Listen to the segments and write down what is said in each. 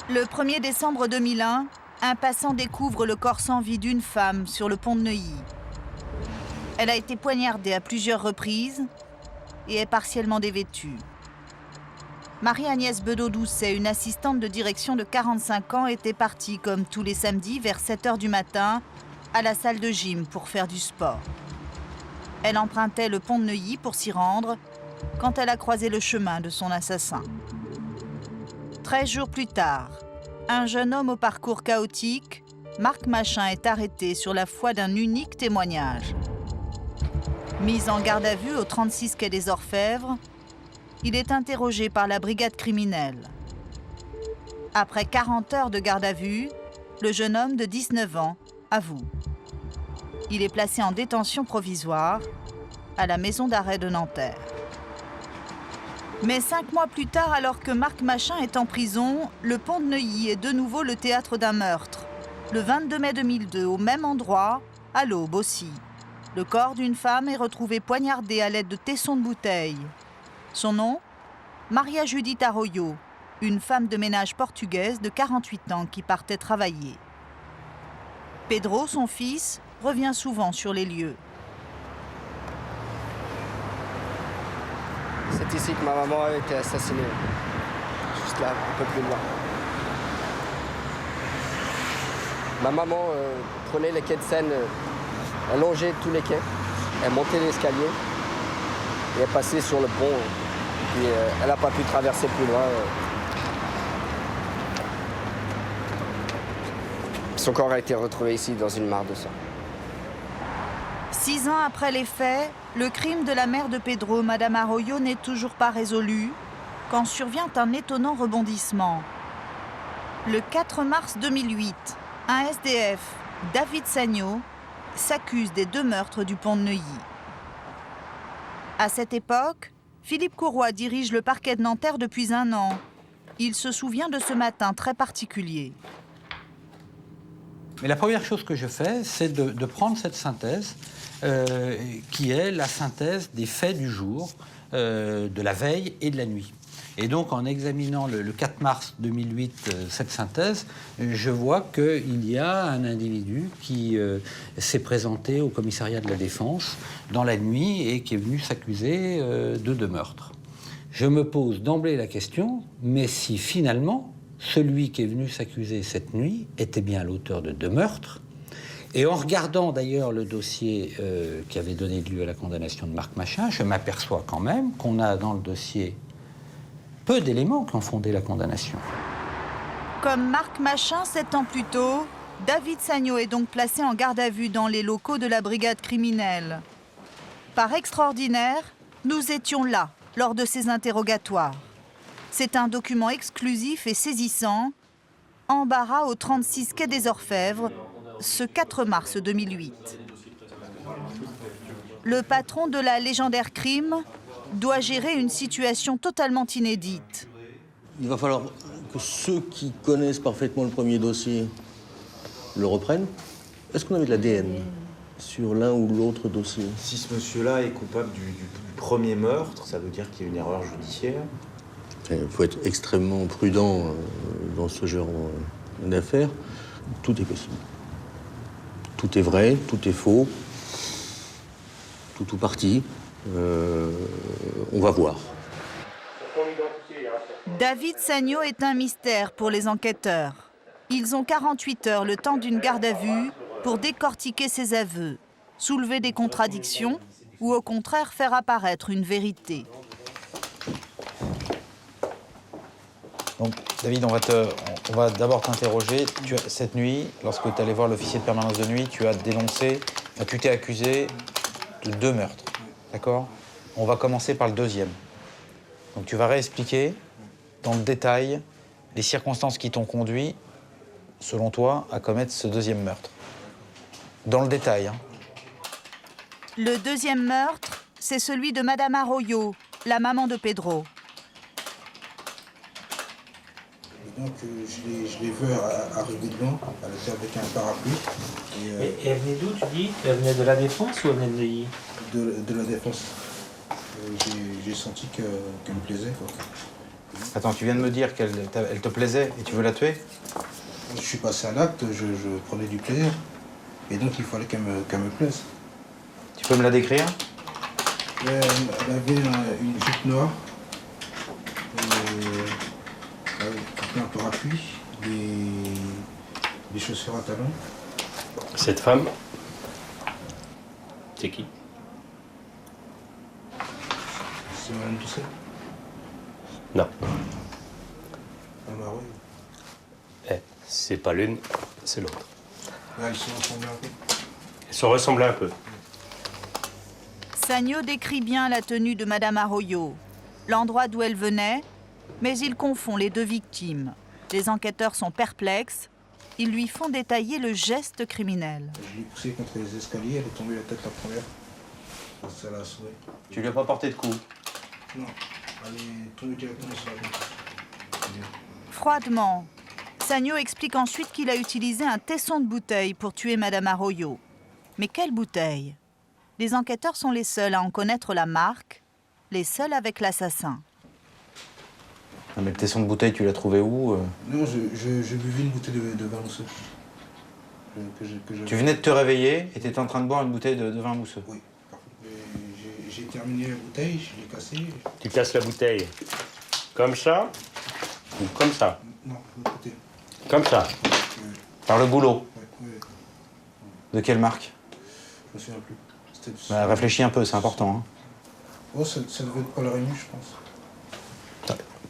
Le 1er décembre 2001, un passant découvre le corps sans vie d'une femme sur le pont de Neuilly. Elle a été poignardée à plusieurs reprises et est partiellement dévêtue. Marie-Agnès Bedeau-Doucet, une assistante de direction de 45 ans, était partie, comme tous les samedis, vers 7 h du matin, à la salle de gym pour faire du sport. Elle empruntait le pont de Neuilly pour s'y rendre quand elle a croisé le chemin de son assassin. 13 jours plus tard, un jeune homme au parcours chaotique, Marc Machin, est arrêté sur la foi d'un unique témoignage. Mis en garde à vue au 36 quai des Orfèvres, il est interrogé par la brigade criminelle. Après 40 heures de garde à vue, le jeune homme de 19 ans avoue. Il est placé en détention provisoire à la maison d'arrêt de Nanterre. Mais 5 mois plus tard, alors que Marc Machin est en prison, le pont de Neuilly est de nouveau le théâtre d'un meurtre. Le 22 mai 2002, au même endroit, à l'aube aussi. Le corps d'une femme est retrouvé poignardé à l'aide de tessons de bouteille. Son nom ? Maria Judith Arroyo, une femme de ménage portugaise de 48 ans qui partait travailler. Pedro, son fils, revient souvent sur les lieux. C'est ici que ma maman a été assassinée. Juste là, un peu plus loin. Ma maman prenait les quais de Seine, elle longeait tous les quais, elle montait l'escalier et est passée sur le pont. Puis elle n'a pas pu traverser plus loin. Son corps a été retrouvé ici dans une mare de sang. 6 ans après les faits, le crime de la mère de Pedro, Madame Arroyo, n'est toujours pas résolu quand survient un étonnant rebondissement. Le 4 mars 2008, un SDF, David Sagno, s'accuse des 2 meurtres du pont de Neuilly. À cette époque, Philippe Courroy dirige le parquet de Nanterre depuis 1 an. Il se souvient de ce matin très particulier. Mais la première chose que je fais, c'est de prendre cette synthèse, qui est la synthèse des faits du jour, de la veille et de la nuit. Et donc, en examinant le 4 mars 2008 cette synthèse, je vois qu'il y a un individu qui s'est présenté au commissariat de la Défense dans la nuit et qui est venu s'accuser de 2 meurtres. Je me pose d'emblée la question, mais si finalement, celui qui est venu s'accuser cette nuit était bien l'auteur de 2 meurtres, et en regardant d'ailleurs le dossier qui avait donné lieu à la condamnation de Marc Machin, je m'aperçois quand même qu'on a dans le dossier peu d'éléments qui ont fondé la condamnation. Comme Marc Machin 7 ans plus tôt, David Sagno est donc placé en garde à vue dans les locaux de la brigade criminelle. Par extraordinaire, nous étions là lors de ces interrogatoires. C'est un document exclusif et saisissant. Embarras au 36 quai des Orfèvres, ce 4 mars 2008. Le patron de la légendaire crime doit gérer une situation totalement inédite. Il va falloir que ceux qui connaissent parfaitement le premier dossier le reprennent. Est-ce qu'on avait de l'ADN sur l'un ou l'autre dossier? Si ce monsieur-là est coupable du premier meurtre, ça veut dire qu'il y a une erreur judiciaire. Il faut être extrêmement prudent dans ce genre d'affaires. Tout est possible. Tout est vrai, tout est faux, tout ou partie. On va voir. David Sagno est un mystère pour les enquêteurs. Ils ont 48 heures, le temps d'une garde à vue, pour décortiquer ses aveux, soulever des contradictions ou au contraire faire apparaître une vérité. Donc, David, on va d'abord t'interroger. Cette nuit, lorsque tu es allé voir l'officier de permanence de nuit, tu t'es accusé de 2 meurtres. D'accord? On va commencer par le 2e. Donc, tu vas réexpliquer dans le détail les circonstances qui t'ont conduit, selon toi, à commettre ce 2e meurtre. Dans le détail. Le 2e meurtre, c'est celui de Madame Arroyo, la maman de Pedro. Donc je l'ai vu à Réguilon, elle était avec un parapluie. Et elle venait d'où, tu dis? Elle venait de la Défense ou elle venait de Neuilly? De la Défense. J'ai senti qu'elle me plaisait, quoi. Attends, tu viens de me dire qu'elle elle te plaisait et tu veux la tuer? Je suis passé à l'acte, je prenais du plaisir. Et donc il fallait qu'elle me plaise. Tu peux me la décrire? Elle avait une jupe noire, un parapluie, des chaussures à talons. Cette femme, c'est qui? C'est Madame Doucet. Non. Madame Arroyo. C'est pas l'une, c'est l'autre. Elles se ressemblaient un peu. Elles se ressemblaient un peu. Sagno décrit bien la tenue de Madame Arroyo, l'endroit d'où elle venait, mais il confond les deux victimes. Les enquêteurs sont perplexes. Ils lui font détailler le geste criminel. Je l'ai poussée contre les escaliers, elle est tombée la tête la première. Ça l'a assommée. Tu lui as pas porté de coup? Non, elle est tombée directement sur la tête. Froidement, Sagno explique ensuite qu'il a utilisé un tesson de bouteille pour tuer Madame Arroyo. Mais quelle bouteille? Les enquêteurs sont les seuls à en connaître la marque, les seuls avec l'assassin. Non, mais le tesson de bouteille, tu l'as trouvé où? Non, je buvais une bouteille de vin mousseux. Tu venais de te réveiller et tu étais en train de boire une bouteille de vin mousseux. Oui. J'ai terminé la bouteille, je l'ai cassée. Tu casses la bouteille comme ça ou comme ça? Non, de l'autre côté. Comme ça. Par le boulot. Oui. De quelle marque? Je me souviens plus. Bah, réfléchis un peu, c'est important. Hein. Oh, ça devait être Paul Rémy, je pense.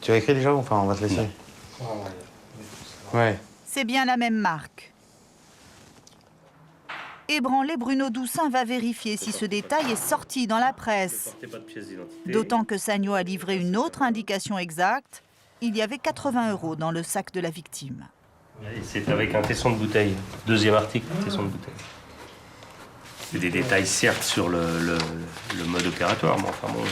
Tu as écrit déjà ou enfin on va te laisser? Ouais. C'est bien la même marque. Ébranlé, Bruno Doussin va vérifier si ce détail est sorti dans la presse. D'autant que Sagno a livré une autre indication exacte. Il y avait 80 € dans le sac de la victime. C'est avec un tesson de bouteille. Deuxième article, tesson de bouteille. Il y a des détails certes sur le mode opératoire, mais enfin bon,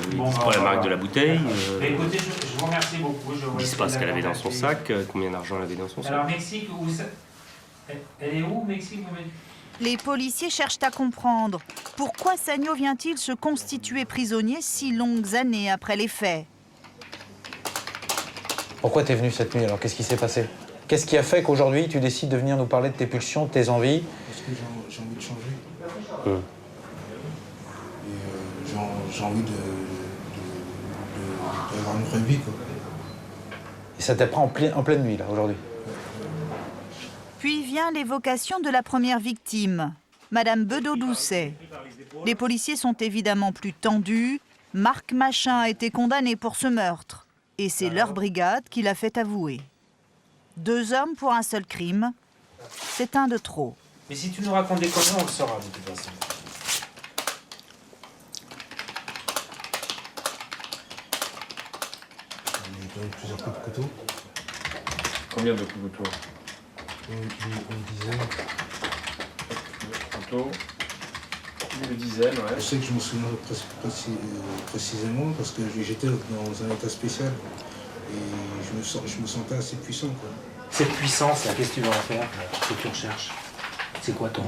ils disent pas la marque de la bouteille. Écoutez, je vous remercie beaucoup. Ils disent pas ce qu'elle avait dans son sac, combien d'argent elle avait dans son sac. Alors Mexique, où ça... Elle est où, Mexique, vous m'avez dit? Les policiers cherchent à comprendre pourquoi Sagno vient-il se constituer prisonnier si longues années après les faits. Pourquoi t'es venu cette nuit alors? Qu'est-ce qui s'est passé? Qu'est-ce qui a fait qu'aujourd'hui tu décides de venir nous parler de tes pulsions, de tes envies? Parce que j'ai envie de changer. Hum. Et j'ai envie d'avoir une vraie vie, quoi. Et ça t'a pris en pleine nuit là aujourd'hui? Puis vient l'évocation de la première victime, Madame Bedeau-Doucet. Les policiers sont évidemment plus tendus. Marc Machin a été condamné pour ce meurtre. Et c'est leur brigade qui l'a fait avouer. 2 hommes pour un seul crime, c'est un de trop. Mais si tu nous racontes des conneries, on le saura de toute façon. J'ai donné plusieurs coups de couteau. Combien de coups de couteau? Une dizaine. Couteau. Une dizaine, ouais. Je sais que je me souviens précisément parce que j'étais dans un état spécial et je me sentais assez puissant, quoi. Cette puissance, là, qu'est-ce que tu vas en faire? Ce que tu recherches? C'est quoi ton...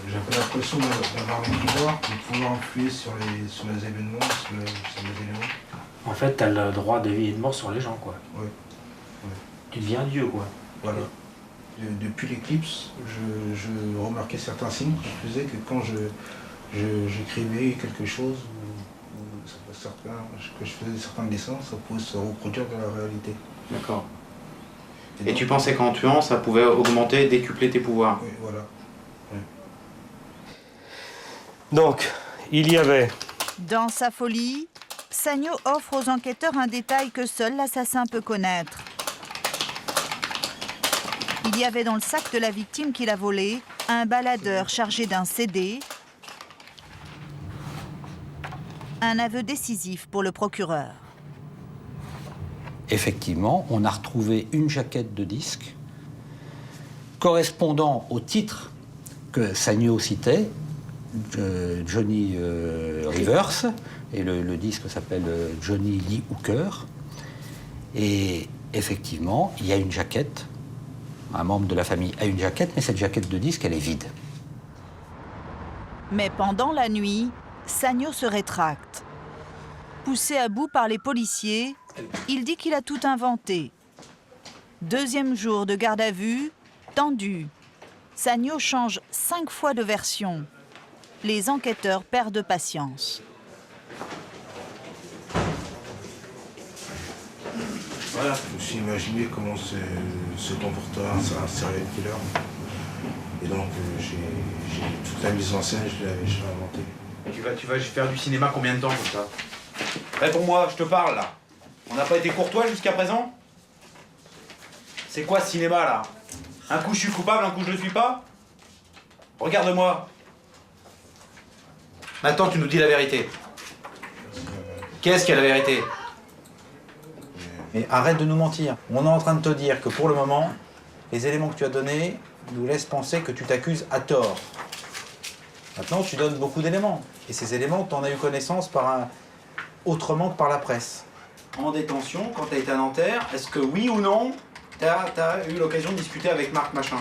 J'ai un peu l'impression d'avoir le pouvoir, de pouvoir influer sur les événements, sur les éléments. En fait, t'as le droit de vie et de mort sur les gens, quoi. Oui. Tu deviens Dieu, quoi. Voilà. Depuis l'éclipse, je remarquais certains signes qui faisaient que quand j'écrivais quelque chose, ou que je faisais certains dessins, ça pouvait se reproduire dans la réalité. D'accord. Et tu pensais qu'en tuant, ça pouvait augmenter, décupler tes pouvoirs? Oui, voilà. Oui. Donc, il y avait... Dans sa folie, Sagno offre aux enquêteurs un détail que seul l'assassin peut connaître. Il y avait dans le sac de la victime qu'il a volé un baladeur chargé d'un CD, un aveu décisif pour le procureur. Effectivement, on a retrouvé une jaquette de disque correspondant au titre que Sagno citait, Johnny Rivers, et le disque s'appelle Johnny Lee Hooker. Et effectivement, il y a une jaquette, un membre de la famille a une jaquette, mais cette jaquette de disque, elle est vide. Mais pendant la nuit, Sagno se rétracte. Poussé à bout par les policiers, Il dit qu'il a tout inventé. Deuxième jour de garde à vue, tendu. Sagno change 5 fois de version. Les enquêteurs perdent patience. Voilà, je me suis imaginé comment se comportait un serial killer. Et donc j'ai toute la mise en scène, je l'ai inventée. Tu vas faire du cinéma combien de temps comme ça? Réponds-moi, je te parle là. On n'a pas été courtois jusqu'à présent? C'est quoi ce cinéma là? Un coup je suis coupable, un coup je le suis pas? Regarde-moi. Maintenant tu nous dis la vérité. Qu'est-ce qu'il y a la vérité? Mais arrête de nous mentir. On est en train de te dire que pour le moment, les éléments que tu as donnés nous laissent penser que tu t'accuses à tort. Maintenant, tu donnes beaucoup d'éléments. Et ces éléments, tu en as eu connaissance autrement que par la presse. En détention, quand tu as été à Nanterre, est-ce que oui ou non, tu as eu l'occasion de discuter avec Marc Machin?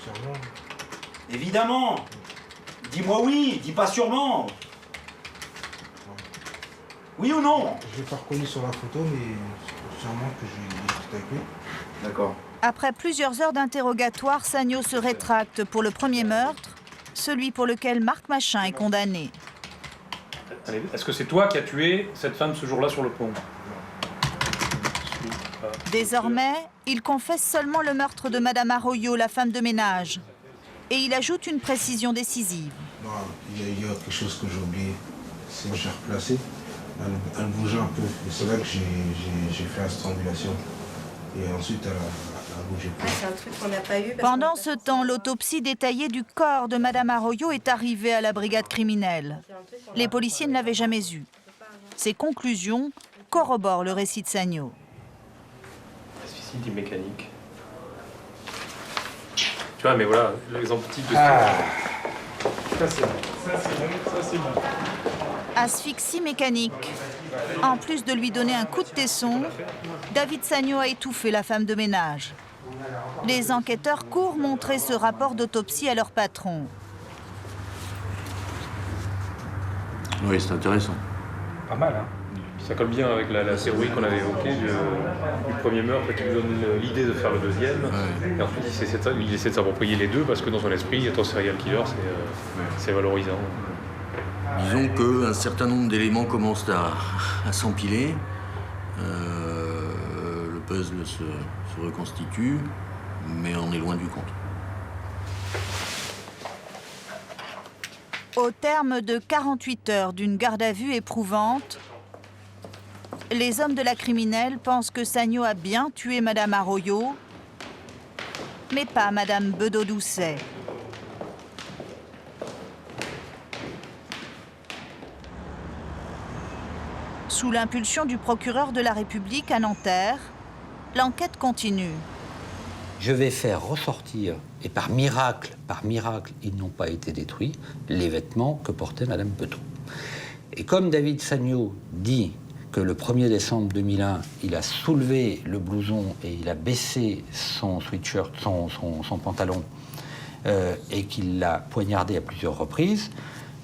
Sûrement. Évidemment. Dis-moi oui, dis pas sûrement. Oui ou non? Je l'ai pas reconnu sur la photo, mais sûrement que j'ai discuté avec lui. D'accord. Après plusieurs heures d'interrogatoire, Sagno se rétracte pour le premier meurtre, celui pour lequel Marc Machin est condamné. Allez, est-ce que c'est toi qui as tué cette femme ce jour-là sur le pont? Désormais, il confesse seulement le meurtre de Madame Arroyo, la femme de ménage. Et il ajoute une précision décisive. Non, il y a quelque chose que j'ai oublié. C'est que j'ai replacé. Elle bougeait un peu. Et c'est là que j'ai fait la strangulation. Et ensuite, elle a bougé plus. C'est un truc qu'on n'a pas eu. Pendant ce temps, l'autopsie détaillée du corps de Madame Arroyo est arrivée à la brigade criminelle. Les policiers ne l'avaient jamais eue. Ses conclusions corroborent le récit de Sagno. Asphyxie mécanique. Tu vois, mais voilà, l'exemple type de Ça c'est bon. Asphyxie mécanique. En plus de lui donner un coup de tesson, David Sagno a étouffé la femme de ménage. Les enquêteurs courent montrer ce rapport d'autopsie à leur patron. Oui, c'est intéressant. Pas mal, hein. Ça colle bien avec la théorie qu'on avait évoquée du premier meurtre qui lui donne l'idée de faire le deuxième. Ouais. Et ensuite, il essaie de s'approprier les deux parce que dans son esprit, être un serial killer, c'est valorisant. Disons qu'un certain nombre d'éléments commencent à s'empiler. Le puzzle se reconstitue, mais on est loin du compte. Au terme de 48 heures d'une garde à vue éprouvante, les hommes de la criminelle pensent que Sagno a bien tué Madame Arroyo, mais pas Madame Bedeau-Doucet. Sous l'impulsion du procureur de la République à Nanterre, l'enquête continue. Je vais faire ressortir, et par miracle, ils n'ont pas été détruits, les vêtements que portait Madame Bedeau. Et comme David Sagno dit que le 1er décembre 2001, il a soulevé le blouson et il a baissé son sweatshirt, son pantalon, et qu'il l'a poignardé à plusieurs reprises,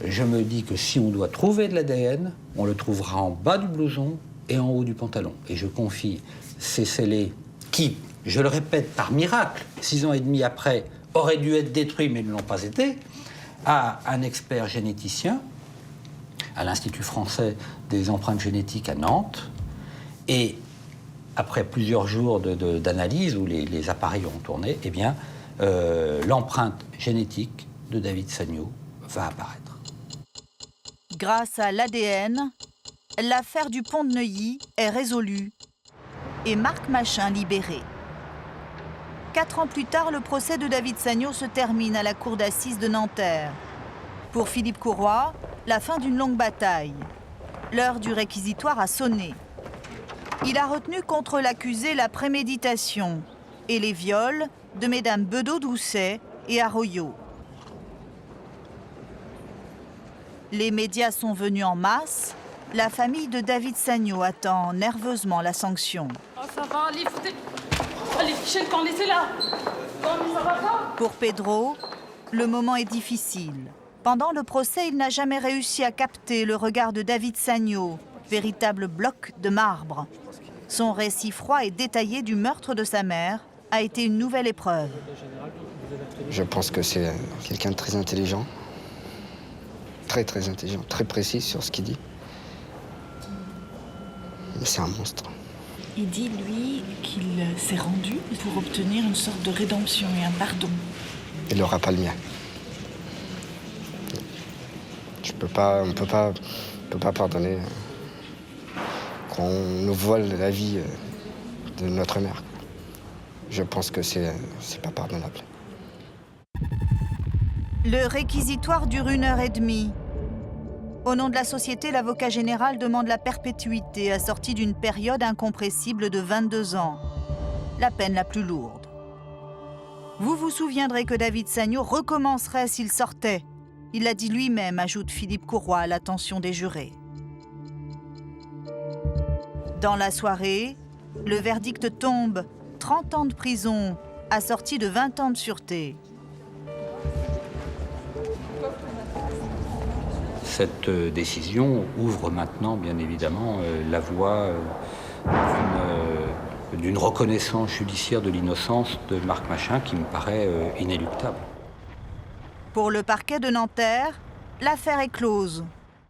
je me dis que si on doit trouver de l'ADN, on le trouvera en bas du blouson et en haut du pantalon. Et je confie ces scellés qui, je le répète, par miracle, 6 ans et demi après, auraient dû être détruits mais ne l'ont pas été, à un expert généticien à l'Institut français des empreintes génétiques à Nantes. Et après plusieurs jours d'analyse où les appareils ont tourné, eh bien, l'empreinte génétique de David Sagno va apparaître. Grâce à l'ADN, l'affaire du pont de Neuilly est résolue et Marc Machin libéré. 4 ans plus tard, le procès de David Sagno se termine à la cour d'assises de Nanterre. Pour Philippe Courroy, la fin d'une longue bataille. L'heure du réquisitoire a sonné. Il a retenu contre l'accusé la préméditation et les viols de mesdames Bedeau-Doucet et Arroyo. Les médias sont venus en masse. La famille de David Sagno attend nerveusement la sanction. Oh, ça va, allez, foutez... Allez, fichez le camp, laissez-la. Non, mais ça va pas. Pour Pedro, le moment est difficile. Pendant le procès, il n'a jamais réussi à capter le regard de David Sagno, véritable bloc de marbre. Son récit froid et détaillé du meurtre de sa mère a été une nouvelle épreuve. Je pense que c'est quelqu'un de très intelligent, très intelligent, très précis sur ce qu'il dit. Mais c'est un monstre. Il dit, lui, qu'il s'est rendu pour obtenir une sorte de rédemption et un pardon. Il n'aura pas le mien. On ne peut pas pardonner qu'on nous vole la vie de notre mère. Je pense que c'est pas pardonnable. Le réquisitoire dure 1h30. Au nom de la société, l'avocat général demande la perpétuité assortie d'une période incompressible de 22 ans, la peine la plus lourde. Vous vous souviendrez que David Sagnaud recommencerait s'il sortait. Il l'a dit lui-même, ajoute Philippe Courroy à l'attention des jurés. Dans la soirée, le verdict tombe, 30 ans de prison, assorti de 20 ans de sûreté. Cette décision ouvre maintenant, bien évidemment, la voie d'une reconnaissance judiciaire de l'innocence de Marc Machin qui me paraît inéluctable. Pour le parquet de Nanterre, l'affaire est close.